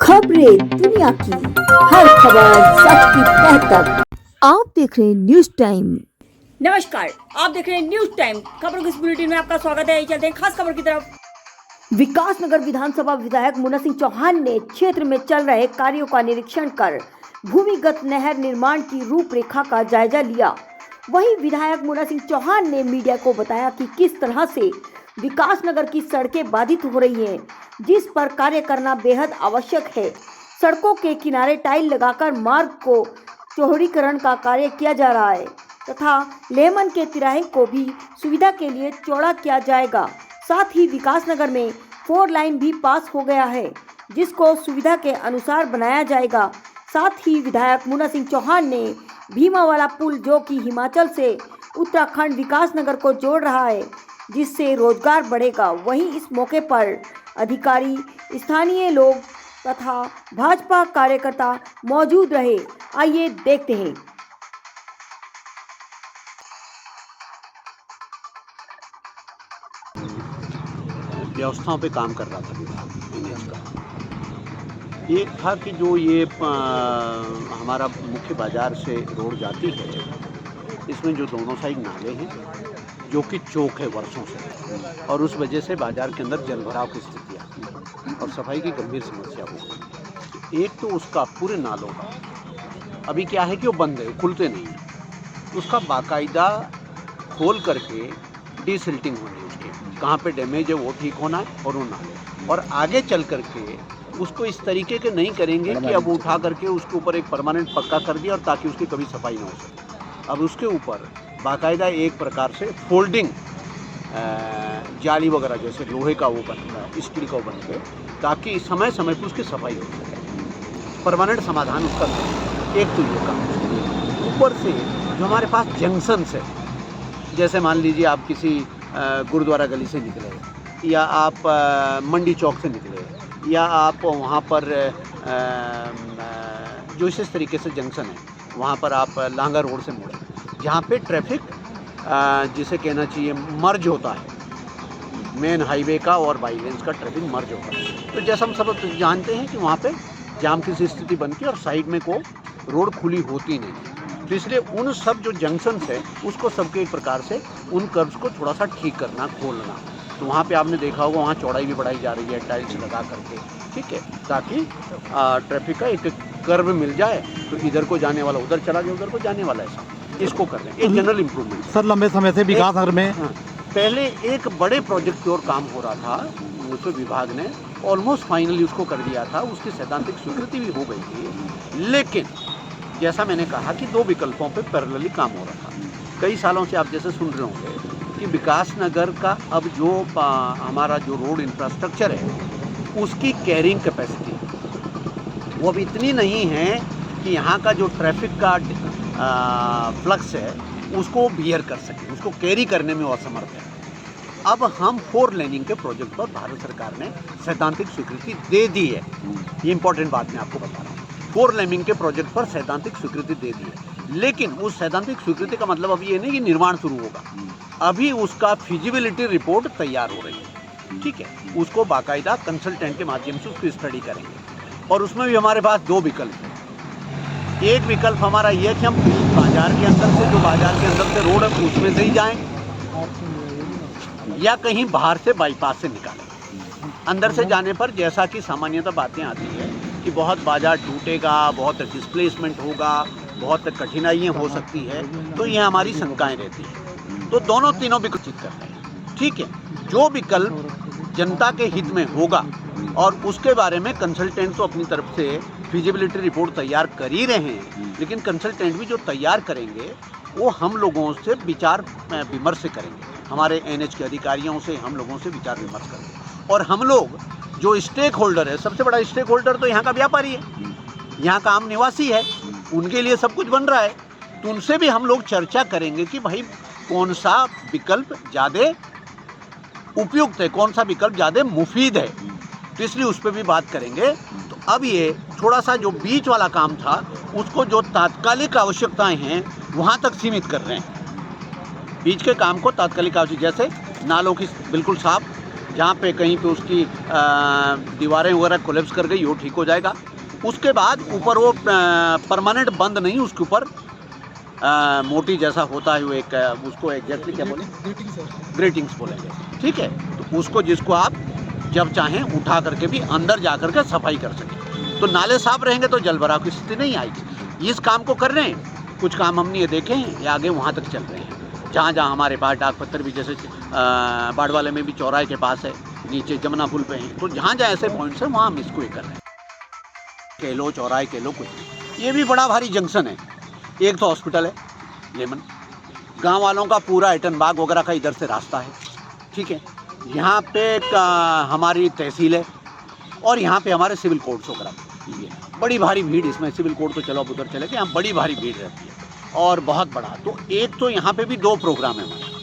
खबरें दुनिया की, हर खबर सच की तह तक। आप देख रहे हैं न्यूज टाइम। नमस्कार, आप देख रहे हैं न्यूज टाइम। खबरों की इस बुलेटिन में आपका स्वागत है। चलते हैं खास खबर की तरफ। विकासनगर विधानसभा विधायक मुन्ना सिंह चौहान ने क्षेत्र में चल रहे कार्यों का निरीक्षण कर भूमिगत नहर निर्माण की रूपरेखा का जायजा लिया। वहीं विधायक मुन्ना सिंह चौहान ने मीडिया को बताया कि किस तरह से विकासनगर की सड़कें बाधित हो रही हैं, जिस पर कार्य करना बेहद आवश्यक है। सड़कों के किनारे टाइल लगाकर मार्ग को चौड़ीकरण का कार्य किया जा रहा है तथा लेमन के तिराहे को भी सुविधा के लिए चौड़ा किया जाएगा। साथ ही विकासनगर में 4 लाइन भी पास हो गया है, जिसको सुविधा के अनुसार बनाया जाएगा। साथ ही विधायक मुन्ना सिंह चौहान ने भीमावाला पुल, जो कि हिमाचल से उत्तराखंड विकासनगर को जोड़ रहा है, जिससे रोजगार बढ़ेगा। वहीं इस मौके पर अधिकारी, स्थानीय लोग तथा भाजपा कार्यकर्ता मौजूद रहे। आइए देखते हैं। व्यवस्थाओं पे काम कर रहा था विभाग एनएच का। एक था कि जो ये हमारा मुख्य बाजार से रोड जाती है, इसमें जो दोनों साइड नाले हैं, जो कि चौक है वर्षों से, और उस वजह से बाजार के अंदर जलभराव की स्थिति आती है और सफाई की गंभीर समस्या हो गई। एक तो उसका पूरे नालों का अभी क्या है कि वो बंद है, खुलते नहीं है। उसका बाकायदा खोल करके डिसिल्टिंग होनी है, उसके कहाँ पे डैमेज है वो ठीक होना है, और वो नाले, और आगे चल करके उसको इस तरीके के नहीं करेंगे कि अब उठा करके उसके ऊपर एक परमानेंट पक्का कर दिया और ताकि उसकी कभी सफाई ना हो सके। अब उसके ऊपर बाकायदा एक प्रकार से फोल्डिंग जाली वगैरह जैसे लोहे का वो बन रहा है, स्टील का वो बन के, ताकि समय समय पर उसकी सफाई हो सके, परमानेंट समाधान उसका करें। एक तो ये काम। ऊपर से जो हमारे पास जंक्शंस है, जैसे मान लीजिए आप किसी गुरुद्वारा गली से निकले, या आप मंडी चौक से निकले, या आप वहाँ पर जो इस तरीके से जंक्शन है, वहाँ पर आप लांगा रोड से मुड़े, जहाँ पे ट्रैफिक जिसे कहना चाहिए मर्ज होता है, मेन हाईवे का और बाई लेन्स का ट्रैफिक मर्ज होता है। तो जैसा हम सब जानते हैं कि वहाँ पे जाम की स्थिति बनती है और साइड में को रोड खुली होती नहीं। तो इसलिए उन सब जो जंक्शंस है उसको सबके एक प्रकार से उन कर्व्स को थोड़ा सा ठीक करना, खोलना। तो वहाँ पे आपने देखा होगा, वहाँ चौड़ाई भी बढ़ाई जा रही है टाइल्स लगा करके, ठीक है, ताकि ट्रैफिक का एक कर्व मिल जाए, तो इधर को जाने वाला उधर चला जाए, उधर को जाने वाला ऐसा इसको कर रहे हैं। एक जनरल इम्प्रूवमेंट सर, लंबे समय से विकासनगर में पहले एक बड़े प्रोजेक्ट की ओर काम हो रहा था, उसको विभाग ने ऑलमोस्ट फाइनली उसको कर दिया था, उसकी सैद्धांतिक स्वीकृति भी हो गई थी। लेकिन जैसा मैंने कहा कि 2 विकल्पों पे पैरेलली काम हो रहा था। कई सालों से आप जैसे सुन रहे होंगे कि विकासनगर का अब जो हमारा जो रोड इंफ्रास्ट्रक्चर है, उसकी कैरिंग कैपेसिटी वो अब इतनी नहीं है कि यहाँ का जो ट्रैफिक का फ्लक्स है उसको बियर कर सके, उसको कैरी करने में वो असमर्थ है। अब हम 4 लेनिंग के प्रोजेक्ट पर भारत सरकार ने सैद्धांतिक स्वीकृति दे दी है। ये इंपॉर्टेंट बात मैं आपको बता रहा हूँ। 4 लेनिंग के प्रोजेक्ट पर सैद्धांतिक स्वीकृति दे दी है, लेकिन उस सैद्धांतिक स्वीकृति का मतलब अभी ये नहीं कि निर्माण शुरू होगा, अभी उसका फिजिबिलिटी रिपोर्ट तैयार हो रही है, ठीक है। उसको बाकायदा कंसल्टेंट के माध्यम से उसकी स्टडी करेंगे, और उसमें भी हमारे पास 2 विकल्प हैं। एक विकल्प हमारा ये है कि हम बाजार के अंदर से, जो बाजार के अंदर से रोड है उसमें से ही जाएं, या कहीं बाहर से बाईपास से निकालें। अंदर से जाने पर जैसा कि सामान्यतः बातें आती है कि बहुत बाजार टूटेगा, बहुत डिस्प्लेसमेंट होगा, बहुत कठिनाइयाँ हो सकती है, तो ये हमारी शंकाएं रहती हैं। तो दोनों तीनों विकल्प करते हैं, ठीक है। जो विकल्प जनता के हित में होगा, और उसके बारे में कंसल्टेंट तो अपनी तरफ से फिजिबिलिटी रिपोर्ट तैयार कर ही रहे हैं, लेकिन कंसल्टेंट भी जो तैयार करेंगे वो हम लोगों से विचार विमर्श करेंगे, हमारे एनएच के अधिकारियों से हम लोगों से विचार विमर्श करेंगे। और हम लोग जो स्टेक होल्डर है, सबसे बड़ा स्टेक होल्डर तो यहाँ का व्यापारी है, यहाँ का आम निवासी है, उनके लिए सब कुछ बन रहा है। तो उनसे भी हम लोग चर्चा करेंगे कि भाई कौन सा विकल्प ज़्यादा उपयुक्त है, कौन सा विकल्प ज़्यादा मुफीद है, तो इसलिए उस पर भी बात करेंगे। तो अब ये थोड़ा सा जो बीच वाला काम था, उसको जो तात्कालिक आवश्यकताएं हैं वहाँ तक सीमित कर रहे हैं। बीच के काम को तात्कालिक आवश्यक, जैसे नालों की बिल्कुल साफ, जहाँ पे कहीं पे उसकी दीवारें वगैरह कोलेप्स कर गई वो ठीक हो जाएगा। उसके बाद ऊपर वो परमानेंट बंद नहीं, उसके ऊपर मोटी जैसा होता है वो एक उसको एग्जैक्टली क्या बोले, ग्रेटिंग्स बोलेंगे, ठीक है। तो उसको जिसको आप जब चाहें उठा करके भी अंदर जा करके सफाई कर सकें, तो नाले साफ रहेंगे तो जल भराव की स्थिति नहीं आएगी। इस काम को कर रहे हैं, कुछ काम हमने ये देखे हैं, ये आगे वहाँ तक चल रहे हैं। जहाँ जहाँ हमारे पास डाक पत्थर भी, जैसे बाड़वाले में भी चौराहे के पास है, नीचे जमुना पुल पे हैं, तो जहाँ जहाँ ऐसे पॉइंट्स हैं वहाँ हम इसको ये कर रहे हैं। केलो चौराहे केलो कुछ नहीं, ये भी बड़ा भारी जंक्शन है। एक तो हॉस्पिटल है लेमन, गांव वालों का पूरा एटन बाग वगैरह का इधर से रास्ता है, ठीक है। यहाँ पे हमारी तहसील है और यहाँ पे हमारे सिविल कोर्ट्स वगैरह, ये बड़ी भारी भीड़ इसमें। सिविल कोर्ट तो चलो अब उधर चले गए, यहाँ बड़ी भारी भीड़ रहती है और बहुत बड़ा। तो एक तो यहाँ पे भी 2 प्रोग्राम है हमारे।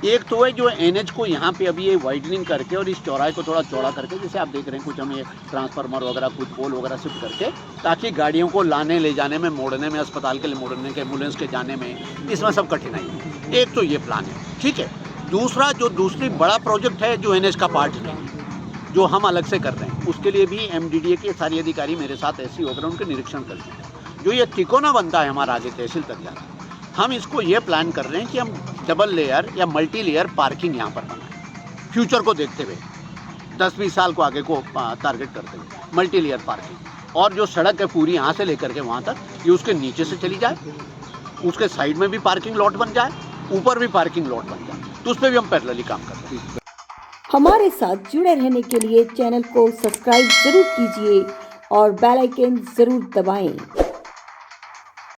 एक तो है जो NH को यहाँ पे अभी ये वाइडनिंग करके और इस चौराहे को थोड़ा चौड़ा करके, जैसे आप देख रहे हैं कुछ हम ये ट्रांसफार्मर वगैरह कुछ पोल वगैरह शिफ्ट करके, ताकि गाड़ियों को लाने ले जाने में, मोड़ने में, अस्पताल के लिए मोड़ने के, एम्बुलेंस के जाने में, इसमें सब कठिनाई है। एक तो ये प्लान है, ठीक है। दूसरा जो दूसरी बड़ा प्रोजेक्ट है जो NH का पार्ट नहीं है, जो हम अलग से कर रहे हैं, उसके लिए भी MDDA के सारे अधिकारी मेरे साथ ऐसे ही होकर उनके निरीक्षण करते हैं। जो ये तिकोना बनता है हमारा आगे तहसील तक जाना, हम इसको ये प्लान कर रहे हैं कि हम डबल लेयर या मल्टी लेयर पार्किंग यहाँ पर बनाएं, फ्यूचर को देखते हुए 10-20 साल को आगे को टारगेट करते हुए मल्टी लेयर पार्किंग। और जो सड़क है पूरी यहाँ से लेकर के वहाँ तक, ये उसके नीचे से चली जाए, उसके साइड में भी पार्किंग लॉट बन जाए, ऊपर भी पार्किंग लॉट बन जाए, तो उस पर भी हम पैरेलली काम करते हैं। हमारे साथ जुड़े रहने के लिए चैनल को सब्सक्राइब जरूर कीजिए और बेल आइकन जरूर दबाएं।